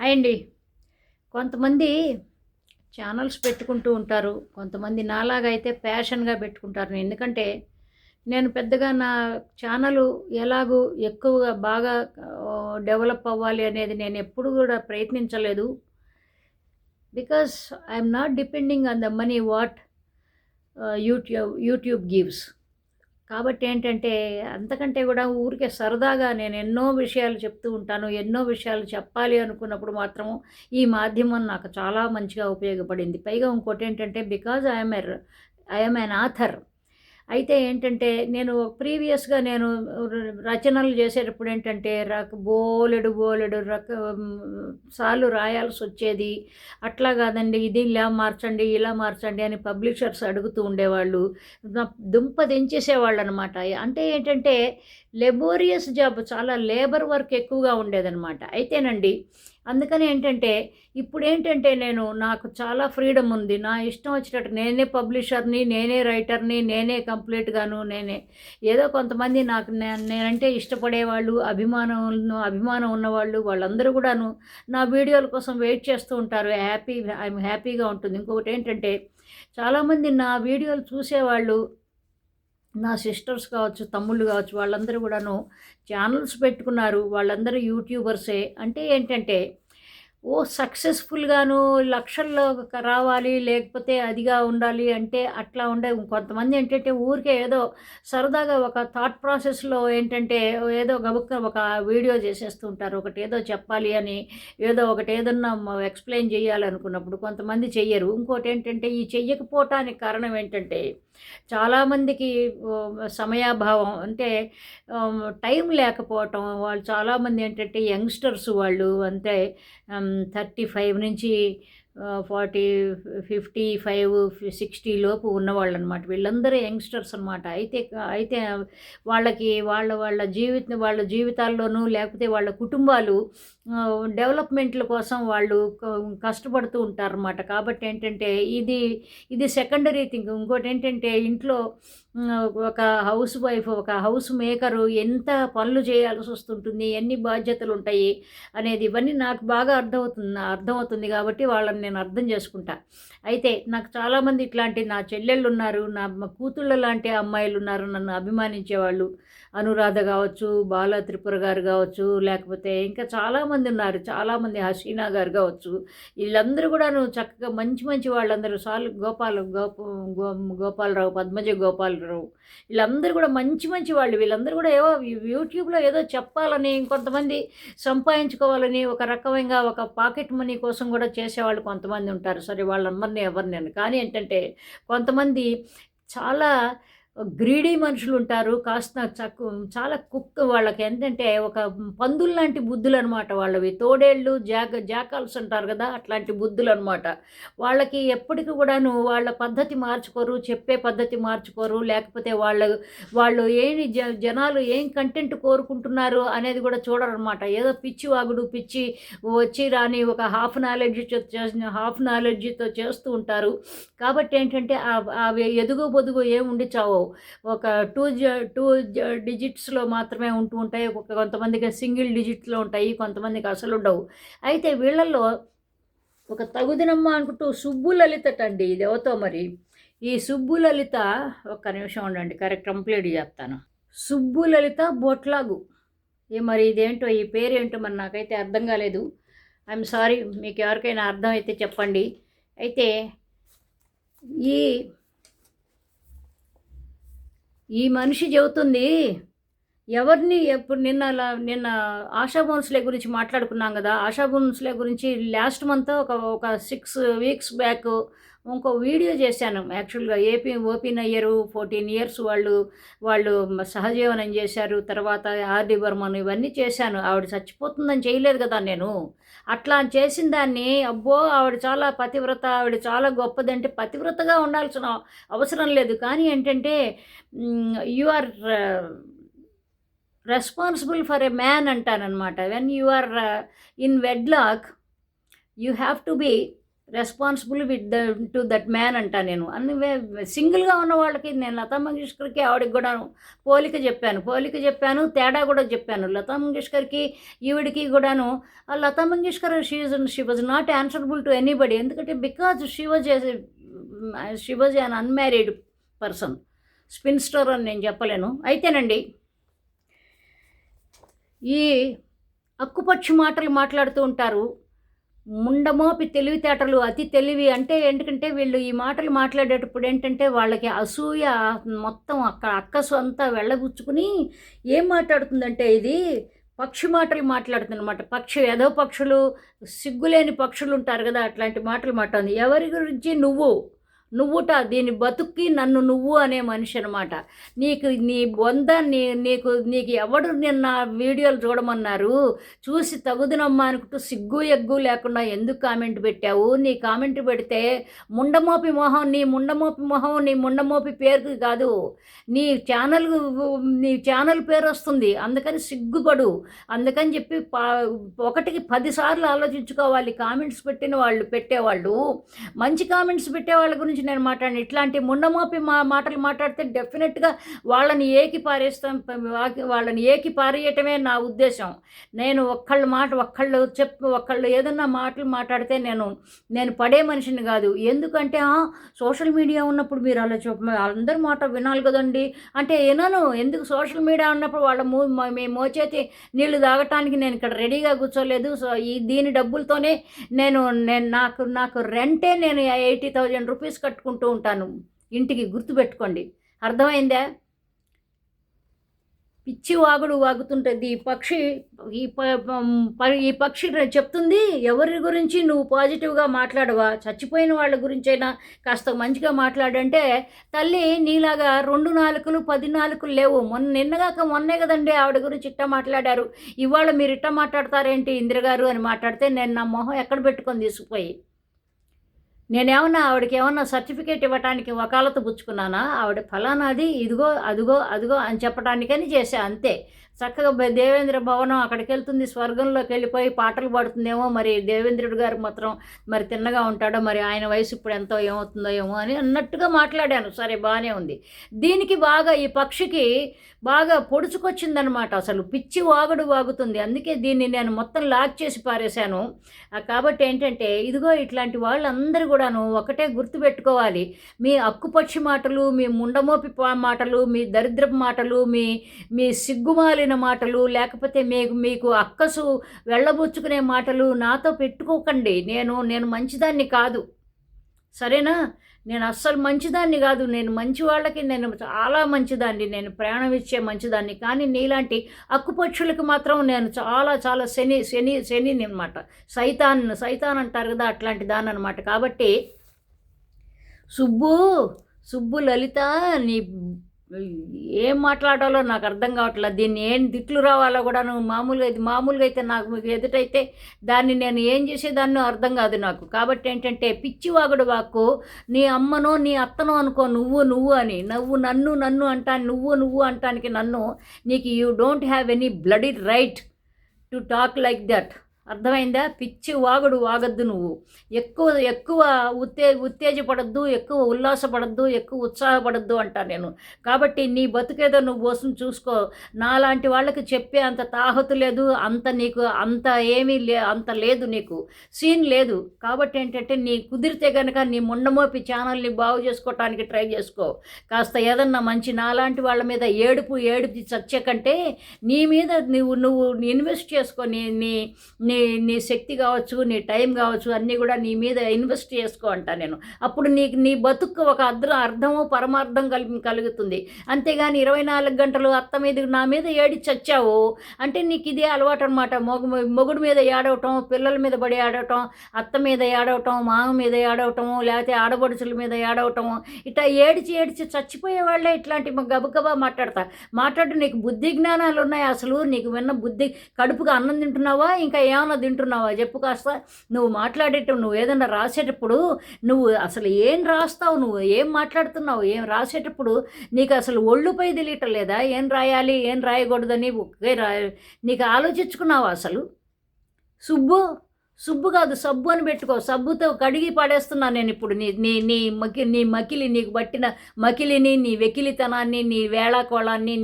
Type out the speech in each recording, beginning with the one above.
Hi అండి. కొంతమంది channels పెట్టుకుంటూ ఉంటారు. కొంతమంది నాలాగా అయితే ప్యాషన్‌గా పెట్టుకుంటారు. ఎందుకంటే నేను పెద్దగా నా ఛానలు ఎలాగూ ఎక్కువగా బాగా డెవలప్ అవ్వాలి అనేది నేను ఎప్పుడు కూడా ప్రయత్నించలేదు. Because I am not depending on the money what YouTube gives. కాబట్టి ఏంటంటే, అంతకంటే గూడా ఊరికే సరదాగా నేను ఎన్నో విషయాలు చెప్తూ ఉంటాను. ఎన్నో విషయాలు చెప్పాలి అనుకున్నప్పుడు మాత్రం ఈ మాధ్యమం నాకు చాలా మంచిగా ఉపయోగపడింది. పైగా ఇంకోటేంటంటే, because I am an author. అయితే ఏంటంటే, నేను ప్రీవియస్‌గా నేను రచనలు చేసేటప్పుడు ఏంటంటే, బోలెడు సార్లు రాయాల్సొచ్చేది. అట్లా కాదండి, ఇది ఇలా మార్చండి, ఇలా మార్చండి అని పబ్లిషర్స్ అడుగుతూ ఉండేవాళ్ళు. నా దుంప దించేసేవాళ్ళనమాట. అంటే ఏంటంటే, లెబోరియస్ జాబ్, చాలా లేబర్ వర్క్ ఎక్కువగా ఉండేదనమాట. అయితేనండి, అందుకని ఏంటంటే, ఇప్పుడేంటంటే నాకు చాలా ఫ్రీడమ్ ఉంది. నా ఇష్టం వచ్చినట్టు నేనే పబ్లిషర్‌ని, నేనే రైటర్‌ని, నేనే కంప్లీట్‌గాను నేనే. ఏదో కొంతమంది నాకు నేనంటే ఇష్టపడేవాళ్ళు, అభిమానం ఉన్నవాళ్ళు వాళ్ళందరూ కూడాను నా వీడియోల కోసం వెయిట్ చేస్తూ ఉంటారు. హ్యాపీగా ఉంటుంది. ఇంకొకటేంటంటే, చాలామంది నా వీడియోలు చూసేవాళ్ళు, నా సిస్టర్స్ కావచ్చు, తమ్ముళ్ళు కావచ్చు, వాళ్ళందరూ కూడాను ఛానల్స్ పెట్టుకున్నారు. వాళ్ళందరూ యూట్యూబర్సే. అంటే ఏంటంటే, సక్సెస్‌ఫుల్‌గాను లక్షల్లో రావాలి, లేకపోతే అదిగా ఉండాలి అంటే అట్లా కొంతమంది ఏంటంటే ఊరికే ఏదో సరదాగా ఒక థాట్ ప్రాసెస్‌లో ఏంటంటే ఏదో గబుక్ക ఒక వీడియో చేసేస్తూ ఉంటారు. ఒకటేదో చెప్పాలి అని, ఏదన్నా ఎక్స్‌ప్లెయిన్ చేయాలనుకున్నప్పుడు కొంతమంది చెయ్యరు. ఇంకోటేంటంటే, ఈ చెయ్యకపోవటానికి కారణం ఏంటంటే, చాలామందికి సమయాభావం అంటే టైం లేకపోవటం. వాళ్ళు చాలామంది ఏంటంటే యంగ్‌స్టర్స్ వాళ్ళు. అంటే 35 నుంచి 40, 55, 60 లోపు ఉన్నవాళ్ళనమాట. వీళ్ళందరూ యంగ్‌స్టర్స్ అనమాట. అయితే వాళ్ళకి వాళ్ళ జీవితాల్లోనూ లేకపోతే వాళ్ళ కుటుంబాలు డెవలప్‌మెంట్‌ల కోసం వాళ్ళు కష్టపడుతూ ఉంటారనమాట. కాబట్టి ఏంటంటే, ఇది సెకండరీ థింగ్. ఇంకోటేంటంటే, ఇంట్లో ఒక ఒక హౌస్ మేకరు ఎంత పనులు చేయాల్సొస్తుంటుంది, ఎన్ని బాధ్యతలుంటాయి అనేది ఇవన్నీ నాకు బాగా అర్థమవుతుంది కాబట్టి వాళ్ళని నేను అర్థం చేసుకుంటా. అయితే నాకు చాలామంది ఇట్లాంటి నా చెల్లెళ్ళున్నారు, నా కూతుళ్ళ లాంటి అమ్మాయిలున్నారు నన్ను అభిమానించేవాళ్ళు. అనురాధ గావచ్చు, బాల త్రిపుర గారు గావచ్చు, లేకపోతే ఇంకా చాలామంది ఉన్నారు. హసీనా గారు గావచ్చు. వీళ్ళందరూ కూడాను చక్కగా మంచి మంచి వాళ్ళందరూ గోపాలరావు, పద్మజ గోపాలరావు, వీళ్ళందరూ కూడా మంచి మంచి వాళ్ళు. వీళ్ళందరూ కూడా ఏవో యూట్యూబ్‌లో ఏదో చెప్పాలని, ఇంకొంతమంది సంపాదించుకోవాలని, ఒక రకమైన ఒక పాకెట్ మనీ కోసం కూడా చేసేవాళ్ళు కొంతమంది ఉంటారు. సరే, వాళ్ళందరిని ఎవరిని అనను. కానీ ఏంటంటే, కొంతమంది చాలా గ్రీడీ మనుషులుంటారు. కాస్త చాలా వాళ్ళకేంటంటే ఒక పందుల్లాంటి బుద్ధులనమాట వాళ్ళవి. తోడేళ్ళు, జాకాల్స్ అంటారు కదా! అట్లాంటి బుద్ధులనమాట. వాళ్ళకి ఎప్పటికి కూడాను వాళ్ళ పద్ధతి మార్చుకోరు, చెప్పే పద్ధతి మార్చుకోరు. లేకపోతే వాళ్ళు జనాలు ఏం కంటెంట్ కోరుకుంటున్నారు అనేది కూడా చూడరనమాట. ఏదో పిచ్చి వాగుడు, వచ్చి రాని ఒక హాఫ్ నాలెడ్జ్‌తో చేస్తూ ఉంటారు. కాబట్టి ఏంటంటే, అవి ఎదుగు బొదుగు ఏముండి చావవు. ఒక 2 డిజిట్స్‌లో మాత్రమే ఉంటూ ఉంటాయి. కొంతమందికి సింగిల్ డిజిట్స్‌లో ఉంటాయి. కొంతమందికి అసలుండవు. అయితే వీళ్ళల్లో ఒక తగుదినమ్మ అనుకుంటూ సుబ్బులలితటండి. ఇది ఎవతో మరి. ఈ సుబ్బులలిత, ఒక్క నిమిషం ఉండండి, కంప్లీట్ చెప్తాను. సుబ్బులలిత బొట్లాగు. మరి ఇదేంటో, ఈ పేరేంటో మరి నాకైతే అర్థం కాలేదు. ఐఎమ్ సారీ, మీకు ఎవరికైనా అర్థం అయితే చెప్పండి. అయితే ఈ ఈ మనిషి చెబుతుంది, ఎప్పుడు నిన్న ఆశా భోంస్లే గురించి మాట్లాడుకున్నాం కదా! ఆశా భోంస్లే గురించి లాస్ట్ మంత్ ఒక 6 వీక్స్ బ్యాక్ ఇంకో వీడియో చేశాను. యాక్చువల్‌గా ఓపీ నయ్యరు 14 ఇయర్స్ వాళ్ళు సహజీవనం చేశారు. తర్వాత ఆర్‌డి బర్మన్ ఇవన్నీ చేశాను. ఆవిడ చచ్చిపోతుందని చేయలేదు కదా నేను. అట్లా చేసిన దాన్ని, అబ్బో ఆవిడ చాలా పతివ్రత, ఆవిడ చాలా గొప్పదంటే పతివ్రతగా ఉండాల్సిన అవసరం లేదు. కానీ ఏంటంటే, you are responsible for a man అంటాననమాట. When you are in wedlock, you have to be responsible with to that man అంటా నేను. అన్ని సింగిల్గా ఉన్న వాళ్ళకి నేను లతా మంగేష్కర్కి ఆవిడకి కూడా పోలిక చెప్పాను, తేడా కూడా చెప్పాను. లతా మంగేష్కర్కి ఈవిడికి కూడాను. ఆ Lata Mangeshkar she was not answerable to anybody. ఎందుకంటే because she was un unmarried person. Spinster అని నేను చెప్పలేను. అయితేనండి, ఈ అక్కుపక్షి మాటలు మాట్లాడుతూ ఉంటారు. ముండమోపి తెలివితేటలు, అతి తెలివి అంటే ఎందుకంటే వీళ్ళు ఈ మాటలు మాట్లాడేటప్పుడు ఏంటంటే వాళ్ళకి అసూయ మొత్తం అక్కసు అంతా వెళ్ళబుచ్చుకుని ఏం మాట్లాడుతుందంటే ఇది పక్షి మాటలు మాట్లాడుతుందన్నమాట. ఏదో పక్షులు, సిగ్గులేని పక్షులు ఉంటారు కదా, అట్లాంటి మాటలు మాట్లాడుతుంది. ఎవరి గురించి? నువ్వుట దీని బతుక్కి నన్ను నువ్వు అనే మనిషి అనమాట. నీకు నీ బొంద నీకు ఎవడు నిన్న వీడియోలు చూడమన్నారు? చూసి తగుదునమ్మా అనుకుంటూ సిగ్గు ఎగ్గు లేకుండా ఎందుకు కామెంట్ పెట్టావు? నీ కామెంట్ పెడితే ముండమోపి మొహం, నీ ముండమోపి పేరుకి కాదు, నీ ఛానల్ పేరు వస్తుంది. అందుకని సిగ్గుపడు. అందుకని చెప్పి ఒకటికి 10 సార్లు ఆలోచించుకోవాలి. కామెంట్స్ పెట్టేవాళ్ళు మంచి కామెంట్స్ పెట్టేవాళ్ళ గురించి నేను మాట్లాడిన ఇట్లాంటి ముండమోపి మాటలు మాట్లాడితే డెఫినెట్గా వాళ్ళని ఏకి పారేయటమే నా ఉద్దేశం. నేను ఒక్కళ్ళు ఏదన్నా మాటలు మాట్లాడితే నేను పడే మనిషిని కాదు. ఎందుకంటే సోషల్ మీడియా ఉన్నప్పుడు మీరు అలా అందరి మాట వినాలి కదండి అంటే వినను. ఎందుకు? సోషల్ మీడియా ఉన్నప్పుడు మీ మోచేతి నీళ్లు తాగటానికి నేను ఇక్కడ రెడీగా కూర్చోలేదు. సో దీని డబ్బులతోనే నాకు రెంటే నేను 80,000 రూపీస్ కట్టుకుంటూ ఉంటాను ఇంటికి. గుర్తుపెట్టుకోండి, అర్థమైందా? పిచ్చి వాగుతుంటుంది ఈ పక్షి చెప్తుంది. ఎవరి గురించి నువ్వు పాజిటివ్గా మాట్లాడవా? చచ్చిపోయిన వాళ్ళ గురించైనా కాస్త మంచిగా మాట్లాడంటే, తల్లి నీలాగా 2 నాలుకలు 10 నాలుకలు లేవు. మొన్నే కదండి ఆవిడ గురించి ఇట్టా మాట్లాడారు. ఇవాళ మీరు ఇట్టా మాట్లాడతారేంటి ఇందిరగారు అని మాట్లాడితే నేను నా మొహం ఎక్కడ పెట్టుకొని తీసుకుపోయి ఆవిడకి ఏమన్నా సర్టిఫికేట్ ఇవ్వటానికి వకాలత పుచ్చుకున్నానా? ఆవిడ ఫలానాది ఇదిగో అదిగో అని చెప్పడానికని చేశా అంతే. చక్కగా దేవేంద్ర భవనం అక్కడికి వెళ్తుంది, స్వర్గంలోకి వెళ్ళిపోయి పాటలు పాడుతుందేమో. మరి దేవేంద్రుడు గారు మాత్రం మరి తిన్నగా ఉంటాడో, మరి ఆయన వయసు ఇప్పుడు ఎంతో ఏమవుతుందో ఏమో అని అన్నట్టుగా మాట్లాడాను. సరే, బాగానే ఉంది. దీనికి ఈ పక్షికి బాగా పొడుచుకొచ్చిందనమాట. అసలు పిచ్చి వాగుతుంది. అందుకే దీన్ని నేను మొత్తం లాక్ చేసి పారేశాను. కాబట్టి ఏంటంటే ఇదిగో ఇట్లాంటి వాళ్ళందరూ కూడాను ఒకటే గుర్తుపెట్టుకోవాలి. మీ అక్కుపక్షి మాటలు, మీ ముండమోపి మాటలు, మీ దరిద్రపు మాటలు, మీ సిగ్గుమాలిన మాటలు, లేకపోతే మీకు అక్కసు వెళ్ళబుచ్చుకునే మాటలు నాతో పెట్టుకోకండి. నేను మంచిదాన్ని కాదు, సరేనా? నేను అస్సలు మంచిదాన్ని కాదు. నేను మంచి వాళ్ళకి నేను చాలా మంచిదాన్ని, నేను ప్రాణం ఇచ్చే మంచిదాన్ని. కానీ నీలాంటి అక్కుపక్షులకి మాత్రం నేను చాలా చాలా శని అనమాట. సైతాన్ అంటారు కదా, అట్లాంటి దాన్ని అనమాట. కాబట్టి సుబ్బు లలిత, ఏం మాట్లాడాలో నాకు అర్థం కావట్లేదు. దీన్ని ఏం తిట్లు రావాలో కూడా మామూలుగా అయితే నాకు మీకు ఎదుటైతే దాన్ని నేను ఏం చేసేదాన్నో అర్థం కాదు నాకు. కాబట్టి ఏంటంటే పిచ్చివాగుడు వాక్కు, నీ అమ్మనో నీ అత్తనో అనుకో నువ్వు అని నన్ను అంటాను, నువ్వు అంటానికి నీకు you don't have any bloody right to talk like that. అర్థమైందా? పిచ్చి వాగద్దు. నువ్వు ఎక్కువ ఉత్తేజపడద్దు, ఎక్కువ ఉల్లాసపడద్దు, ఎక్కువ ఉత్సాహపడద్దు అంటా నేను. కాబట్టి నీ బతుకేదో నువ్వు కోసం చూసుకో. నాలాంటి వాళ్ళకి చెప్పే అంత తాహతు లేదు, అంత లేదు, నీకు సీన్ లేదు. కాబట్టి ఏంటంటే నీ కుదిరితే కనుక నీ ముండమోపి ఛానల్ని బాగు చేసుకోవటానికి ట్రై చేసుకో. కాస్త ఏదన్నా మంచి నాలాంటి వాళ్ళ మీద ఏడుపు చచ్చే కంటే నీ మీద నువ్వు ఇన్వెస్ట్ చేసుకో. నీ శక్తి కావచ్చు, నీ టైం కావచ్చు, అన్నీ కూడా నీ మీద ఇన్వెస్ట్ చేసుకో అంటా నేను. అప్పుడు నీ బతుకు ఒక అర్థము పరమార్థం కలుగుతుంది. అంతేగాని 24 గంటలు నా మీద ఏడి చచ్చావు అంటే నీకు ఇదే అలవాటు అనమాట. మొగుడు మీద ఏడవటం, పిల్లల మీద పడి ఏడవటం, అత్త మీద ఏడవటం, మామ మీద ఏడవటము, లేకపోతే ఆడబడుచుల మీద ఏడవటము, ఇట్లా ఏడిచి చచ్చిపోయే వాళ్ళే ఇట్లాంటి గబగబా మాట్లాడు. నీకు బుద్ధి జ్ఞానాలు ఉన్నాయి అసలు? నీకు విన్న బుద్ధి, కడుపుగా అన్నం తింటున్నావా, ఇంకా ఏమన్నా తింటున్నావా చెప్పు కాస్త. నువ్వు ఏదన్నా రాసేటప్పుడు నువ్వు అసలు ఏం రాస్తావు, నువ్వు ఏం మాట్లాడుతున్నావు, ఏం రాసేటప్పుడు నీకు అసలు ఒళ్ళుపై తెలియటం లేదా? ఏం రాయాలి, ఏం రాయకూడదని నీకు ఆలోచించుకున్నావా అసలు? సుబ్బు కాదు, సబ్బు అని పెట్టుకో. సబ్బుతో కడిగి పడేస్తున్నాను నేను ఇప్పుడు నీ మకిలి, నీకు పట్టిన మకిలిని, నీ వెకిలితనాన్ని, నీ వేళాకోళాన్ని,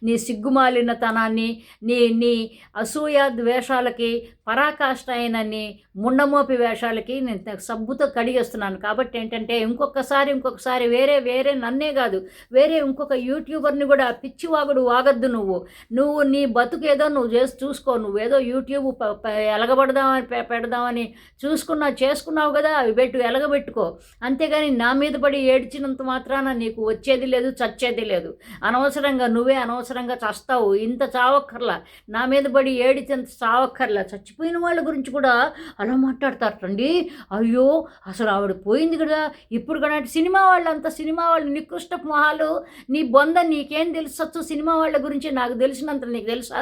నీ సిగ్గుమాలినతనాన్ని, నీ నీ అసూయ ద్వేషాలకి, పరాకాష్ట అయిన నీ ముండమోపి వేషాలకి నేను సబ్బుతో కడిగేస్తున్నాను. కాబట్టి ఏంటంటే ఇంకొకసారి వేరే నన్నే కాదు, వేరే ఇంకొక యూట్యూబర్ని కూడా పిచ్చివాగుడు వాగద్దు. నువ్వు నీ బతుకేదో నువ్వు చేసి చూసుకో. నువ్వేదో యూట్యూబ్ పెడదామని చేసుకున్నావు కదా, అవి ఎలగబెట్టుకో. అంతేగాని నా మీద పడి ఏడ్చినంత మాత్రాన నీకు వచ్చేది లేదు, చచ్చేది లేదు. నువ్వే అనవసరంగా చస్తావు. ఇంత చావక్కర్లా, నా మీద పడి ఏడిచేంత చావక్కర్లా. చచ్చిపోయిన వాళ్ళ గురించి కూడా అలా మాట్లాడతారండి. అయ్యో అసలు ఆవిడ పోయింది కదా, ఇప్పుడు కూడా సినిమా వాళ్ళు నికృష్టపు మొహాలు. నీ బొంద, నీకేం తెలుసొచ్చు సినిమా వాళ్ళ గురించి? నాకు తెలిసినంత నీకు తెలుసా?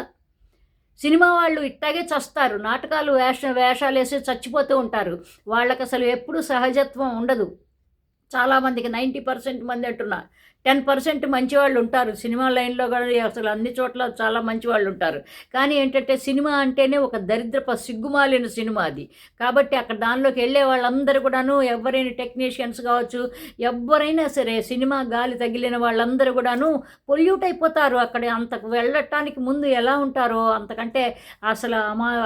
సినిమా వాళ్ళు ఇట్టాగే చస్తారు, నాటకాలు వేషాలు వేసి చచ్చిపోతూ ఉంటారు. వాళ్ళకి అసలు ఎప్పుడు సహజత్వం ఉండదు. చాలామందికి 90% మంది అంటున్నా, 10% మంచివాళ్ళు ఉంటారు సినిమా లైన్లో కూడా. అసలు అన్ని చోట్ల చాలా మంచి వాళ్ళు ఉంటారు. కానీ ఏంటంటే సినిమా అంటేనే ఒక సిగ్గుమాలిన సినిమా అది. కాబట్టి అక్కడ దానిలోకి వెళ్ళే వాళ్ళందరూ కూడాను, ఎవరైనా టెక్నీషియన్స్ కావచ్చు, ఎవరైనా సరే, సినిమా గాలి తగిలిన వాళ్ళందరూ కూడాను పొల్యూట్ అయిపోతారు. అక్కడ అంతకు వెళ్ళటానికి ముందు ఎలా ఉంటారో అంతకంటే అసలు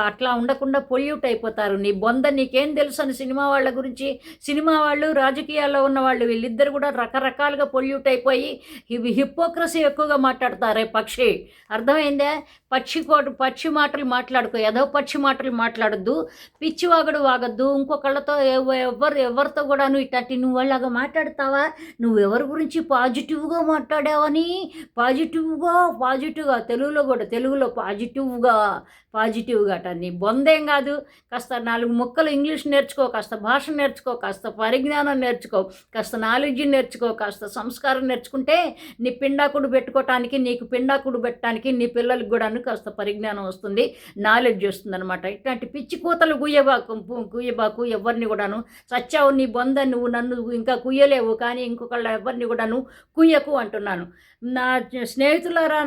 అట్లా ఉండకుండా పొల్యూట్ అయిపోతారు. నీ బొంద, నీకేం తెలుసు అని సినిమా వాళ్ళ గురించి. సినిమా వాళ్ళు, రాజకీయాల్లో ఉన్న వాళ్ళు, వీళ్ళిద్దరు కూడా రకరకాలుగా పొల్యూట్ అయిపోయి ఇవి హిపోక్రసీ ఎక్కువగా మాట్లాడతారే పక్షి. అర్థమైందే? పక్షి మాటలు మాట్లాడుకో, ఏదో పక్షి మాటలు మాట్లాడద్దు, పిచ్చివాగడు వాగద్దు. ఇంకొకళ్ళతో ఎవరితో కూడాను ఇట్లాంటి నువ్వు వాళ్ళగా మాట్లాడతావా? నువ్వెవరి గురించి పాజిటివ్గా మాట్లాడావని, పాజిటివ్గా తెలుగులో పాజిటివ్గా అట. నీ బొందేం కాదు. కాస్త 4 ముక్కలు ఇంగ్లీష్ నేర్చుకో, కాస్త భాష నేర్చుకో, కాస్త పరిజ్ఞానం నేర్చుకో, కాస్త నాలెడ్జ్ నేర్చుకో, కాస్త సంస్కారం నేర్చుకుంటే నీ పిండాకుడు పెట్టుకోవటానికి, నీకు పిండాకుడు పెట్టడానికి, నీ పిల్లలకి కూడా కాస్త పరిజ్ఞానం వస్తుంది, నాలెడ్జ్ వస్తుంది అనమాట. ఇట్లాంటి పిచ్చి కూతలు కుయ్యబాకు ఎవరిని కూడాను. చచ్చావు నీ బొంద, నువ్వు నన్ను ఇంకా కుయ్యలేవు, కానీ ఇంకొకళ్ళ ఎవరిని కూడాను కుయ్యకు అంటున్నాను. నా స్నేహితులారా,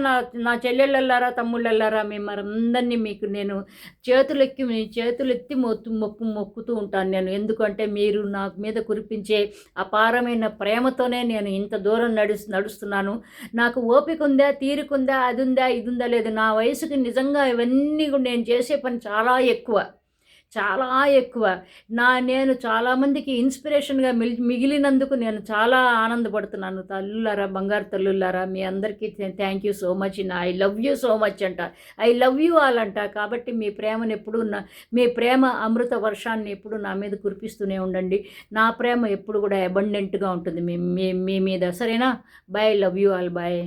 నా చెల్లెళ్ళారా, తమ్ముళ్ళారా, అందరినీ మీకు నేను చేతులెత్తి మొక్కుతూ ఉంటాను నేను. ఎందుకంటే మీరు నా మీద కురిపించే అపారమైన ప్రేమతోనే నేను ఇంత దూరం నడుస్తున్నాను. నాకు ఓపిక ఉందా, తీరికుందా, అది ఉందా, ఇది ఉందా లేదు. నా వయసుకి నిజంగా ఇవన్నీ నేను చేసే పని చాలా ఎక్కువ. నేను చాలామందికి ఇన్స్పిరేషన్గా మిగిలినందుకు నేను చాలా ఆనందపడుతున్నాను. తల్లులారా, బంగారు తల్లులారా, మీ అందరికీ thank you so much. I love you so much అంట, ఐ లవ్ యూ ఆల్ అంట. కాబట్టి మీ ప్రేమను ఎప్పుడు, మీ ప్రేమ అమృత వర్షాన్ని ఎప్పుడు నా మీద కురిపిస్తూనే ఉండండి. నా ప్రేమ ఎప్పుడు కూడా అబండెంట్గా ఉంటుంది మీ మీద. సరేనా? Bye, love you all, bye.